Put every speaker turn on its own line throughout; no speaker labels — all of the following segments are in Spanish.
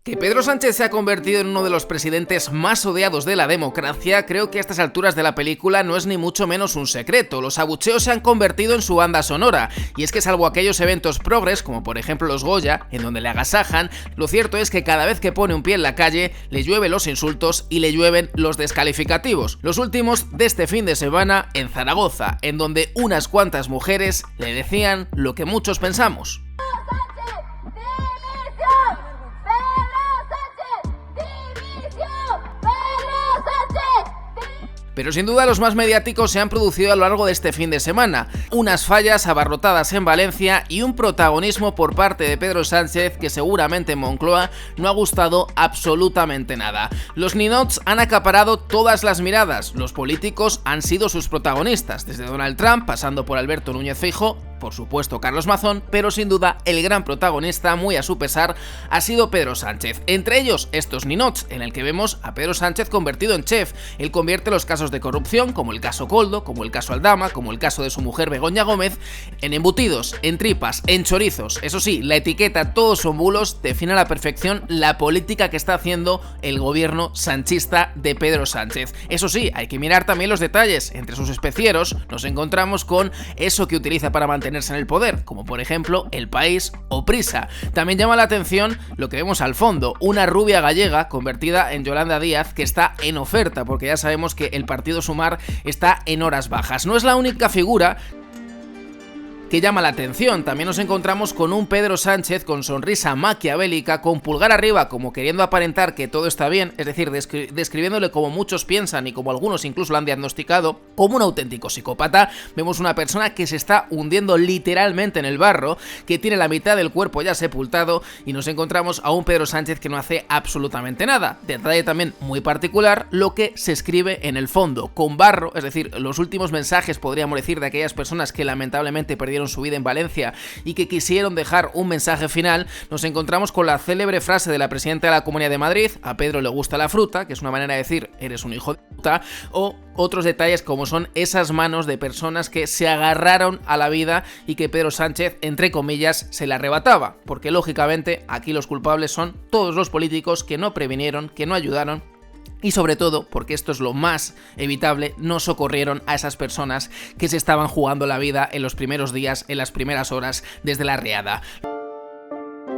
Que Pedro Sánchez se ha convertido en uno de los presidentes más odiados de la democracia, creo que a estas alturas de la película no es ni mucho menos un secreto. Los abucheos se han convertido en su banda sonora, y es que salvo aquellos eventos progres, como por ejemplo los Goya, en donde le agasajan, lo cierto es que cada vez que pone un pie en la calle, le llueven los insultos y le llueven los descalificativos. Los últimos de este fin de semana en Zaragoza, en donde unas cuantas mujeres le decían lo que muchos pensamos. Pero sin duda los más mediáticos se han producido a lo largo de este fin de semana. Unas fallas abarrotadas en Valencia y un protagonismo por parte de Pedro Sánchez que seguramente en Moncloa no ha gustado absolutamente nada. Los ninots han acaparado todas las miradas, los políticos han sido sus protagonistas, desde Donald Trump pasando por Alberto Núñez Feijóo, por supuesto Carlos Mazón, pero sin duda el gran protagonista, muy a su pesar, ha sido Pedro Sánchez. Entre ellos estos ninots, en el que vemos a Pedro Sánchez convertido en chef. Él convierte los casos de corrupción, como el caso Koldo, como el caso Aldama, como el caso de su mujer Begoña Gómez, en embutidos, en tripas, en chorizos. Eso sí, la etiqueta todos son bulos define a la perfección la política que está haciendo el gobierno sanchista de Pedro Sánchez. Eso sí, hay que mirar también los detalles. Entre sus especieros nos encontramos con eso que utiliza para mantenerse en el poder, como por ejemplo El País o Prisa. También llama la atención lo que vemos al fondo, una rubia gallega convertida en Yolanda Díaz que está en oferta, porque ya sabemos que el partido Sumar está en horas bajas. No es la única figura que llama la atención. También nos encontramos con un Pedro Sánchez con sonrisa maquiavélica, con pulgar arriba como queriendo aparentar que todo está bien, es decir, describiéndole como muchos piensan y como algunos incluso lo han diagnosticado, como un auténtico psicópata. Vemos una persona que se está hundiendo literalmente en el barro, que tiene la mitad del cuerpo ya sepultado, y nos encontramos a un Pedro Sánchez que no hace absolutamente nada. Detalle también muy particular, lo que se escribe en el fondo, con barro, es decir, los últimos mensajes, podríamos decir, de aquellas personas que lamentablemente perdieron su vida en Valencia y que quisieron dejar un mensaje final. Nos encontramos con la célebre frase de la presidenta de la Comunidad de Madrid: a Pedro le gusta la fruta, que es una manera de decir eres un hijo de puta, o otros detalles como son esas manos de personas que se agarraron a la vida y que Pedro Sánchez, entre comillas, se la arrebataba, porque lógicamente aquí los culpables son todos los políticos que no previnieron, que no ayudaron, y sobre todo, porque esto es lo más evitable, no socorrieron a esas personas que se estaban jugando la vida en los primeros días, en las primeras horas desde la riada.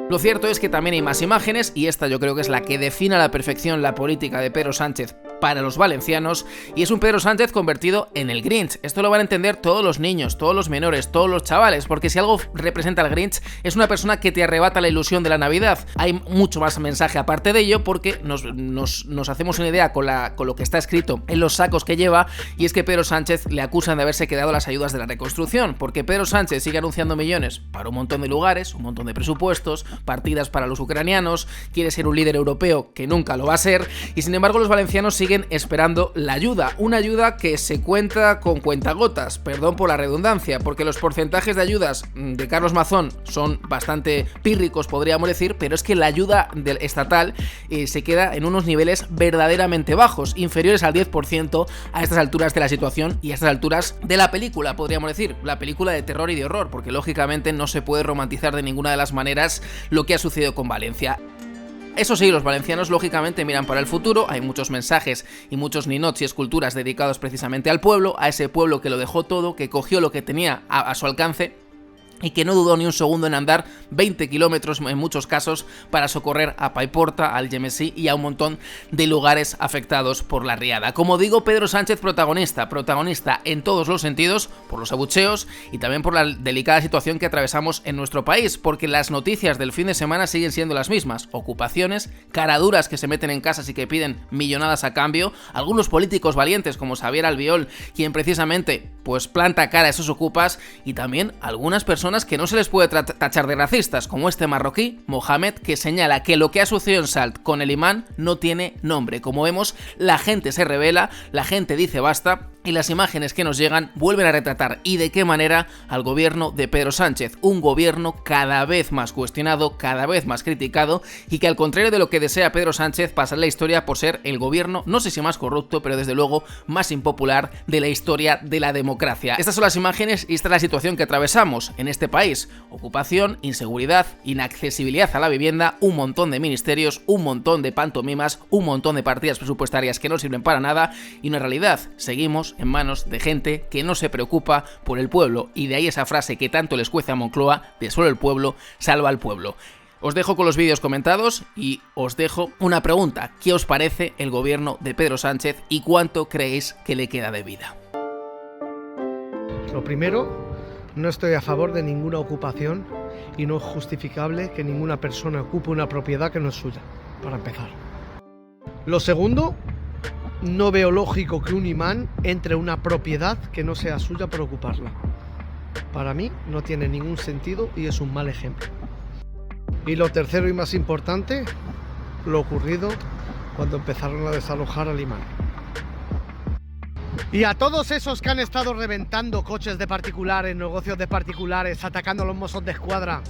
Lo cierto es que también hay más imágenes, y esta yo creo que es la que define a la perfección la política de Pedro Sánchez para los valencianos, y es un Pedro Sánchez convertido en el Grinch. Esto lo van a entender todos los niños, todos los menores, todos los chavales, porque si algo representa al Grinch es una persona que te arrebata la ilusión de la Navidad. Hay mucho más mensaje aparte de ello, porque nos hacemos una idea con lo que está escrito en los sacos que lleva, y es que Pedro Sánchez le acusan de haberse quedado las ayudas de la reconstrucción, porque Pedro Sánchez sigue anunciando millones para un montón de lugares, un montón de presupuestos, partidas para los ucranianos, quiere ser un líder europeo que nunca lo va a ser, y sin embargo los valencianos siguen esperando la ayuda, una ayuda que se cuenta con cuentagotas, perdón por la redundancia, porque los porcentajes de ayudas de Carlos Mazón son bastante pírricos, podríamos decir, pero es que la ayuda estatal se queda en unos niveles verdaderamente bajos, inferiores al 10% a estas alturas de la situación y a estas alturas de la película, podríamos decir, la película de terror y de horror, porque lógicamente no se puede romantizar de ninguna de las maneras lo que ha sucedido con Valencia. Eso sí, los valencianos lógicamente miran para el futuro, hay muchos mensajes y muchos ninots y esculturas dedicados precisamente al pueblo, a ese pueblo que lo dejó todo, que cogió lo que tenía a su alcance y que no dudó ni un segundo en andar 20 kilómetros en muchos casos para socorrer a Paiporta, al Algemesí y a un montón de lugares afectados por la riada. Como digo, Pedro Sánchez protagonista en todos los sentidos, por los abucheos y también por la delicada situación que atravesamos en nuestro país, porque las noticias del fin de semana siguen siendo las mismas: ocupaciones, caraduras que se meten en casas y que piden millonadas a cambio, algunos políticos valientes como Xabier Albiol, quien precisamente pues planta cara a esos ocupas, y también algunas personas que no se les puede tachar de racistas, como este marroquí, Mohamed, que señala que lo que ha sucedido en Salt con el imán no tiene nombre. Como vemos, la gente se rebela, la gente dice basta, Y las imágenes que nos llegan vuelven a retratar, y de qué manera, al gobierno de Pedro Sánchez, un gobierno cada vez más cuestionado, cada vez más criticado, y que al contrario de lo que desea Pedro Sánchez, pasa en la historia por ser el gobierno, no sé si más corrupto, pero desde luego más impopular de la historia de la democracia. Estas son las imágenes y esta es la situación que atravesamos en este país: ocupación, inseguridad, inaccesibilidad a la vivienda, un montón de ministerios, un montón de pantomimas, un montón de partidas presupuestarias que no sirven para nada, y en realidad seguimos en manos de gente que no se preocupa por el pueblo, y de ahí esa frase que tanto les cuece a Moncloa de solo el pueblo salva al pueblo. Os dejo con los vídeos comentados y os dejo una pregunta: ¿qué os parece el gobierno de Pedro Sánchez y cuánto creéis que le queda de vida?
Lo primero, no estoy a favor de ninguna ocupación y no es justificable que ninguna persona ocupe una propiedad que no es suya, para empezar. Lo segundo, no veo lógico que un imán entre a una propiedad que no sea suya para ocuparla. Para mí no tiene ningún sentido y es un mal ejemplo. Y lo tercero y más importante, lo ocurrido cuando empezaron a desalojar al imán. Y a todos esos que han estado reventando coches de particulares, negocios de particulares, atacando a los mozos de escuadra,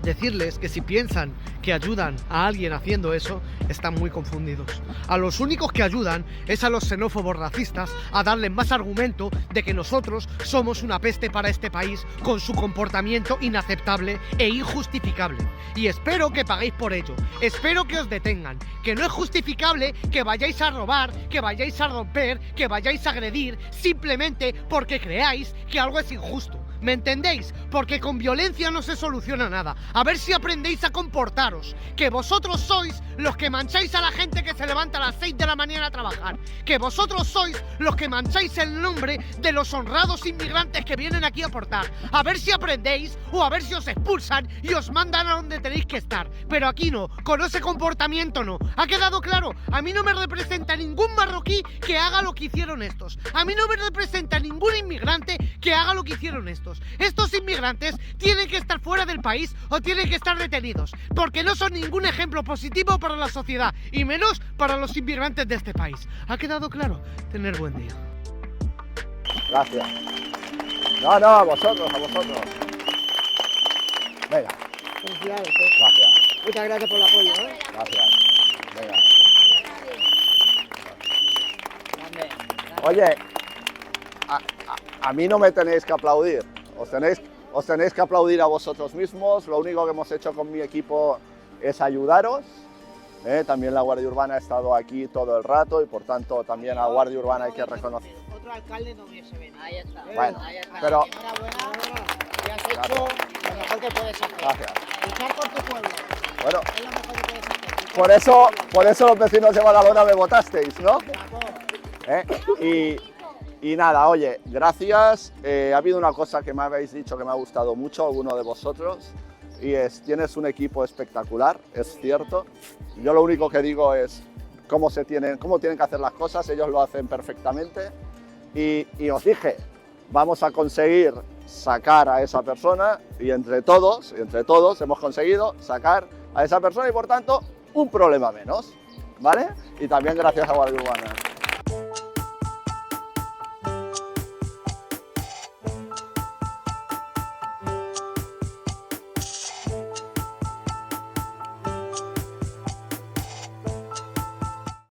decirles que si piensan que ayudan a alguien haciendo eso, están muy confundidos. A los únicos que ayudan es a los xenófobos racistas a darles más argumento de que nosotros somos una peste para este país con su comportamiento inaceptable e injustificable. Y espero que paguéis por ello, espero que os detengan, que no es justificable que vayáis a robar, que vayáis a romper, que vayáis a agredir simplemente porque creáis que algo es injusto. ¿Me entendéis? Porque con violencia no se soluciona nada. A ver si aprendéis a comportaros. Que vosotros sois los que mancháis a la gente que se levanta a las 6 de la mañana a trabajar. Que vosotros sois los que mancháis el nombre de los honrados inmigrantes que vienen aquí a aportar. A ver si aprendéis o a ver si os expulsan y os mandan a donde tenéis que estar. Pero aquí no, con ese comportamiento no. ¿Ha quedado claro? A mí no me representa ningún marroquí que haga lo que hicieron estos. A mí no me representa ningún inmigrante que haga lo que hicieron estos. Estos inmigrantes tienen que estar fuera del país o tienen que estar detenidos, porque no son ningún ejemplo positivo para la sociedad, y menos para los inmigrantes de este país. ¿Ha quedado claro? Tener buen día.
Gracias. No, a vosotros, a vosotros. Venga.
Felicidades,
Gracias.
Muchas gracias por el apoyo,
Gracias. Venga. Oye, a mí no me tenéis que aplaudir. Os tenéis que aplaudir a vosotros mismos. Lo único que hemos hecho con mi equipo es ayudaros. También la Guardia Urbana ha estado aquí todo el rato y por tanto también a la Guardia Urbana hay que reconocer.
Otro alcalde no hubiese venido. Ahí está.
Bueno,
ahí está.
pero...
Enhorabuena, que has hecho lo mejor que puedes hacer.
Gracias.
Luchar por tu pueblo.
Bueno,
Es lo mejor que puedes hacer.
por eso los vecinos de Badalona me votasteis, ¿no? Y nada, oye, gracias. Ha habido una cosa que me habéis dicho que me ha gustado mucho, alguno de vosotros, y es, tienes un equipo espectacular, es cierto. Yo lo único que digo es cómo tienen que hacer las cosas, ellos lo hacen perfectamente. Y os dije, vamos a conseguir sacar a esa persona, y entre todos hemos conseguido sacar a esa persona y por tanto un problema menos, ¿vale? Y también gracias a Guardia Urbana.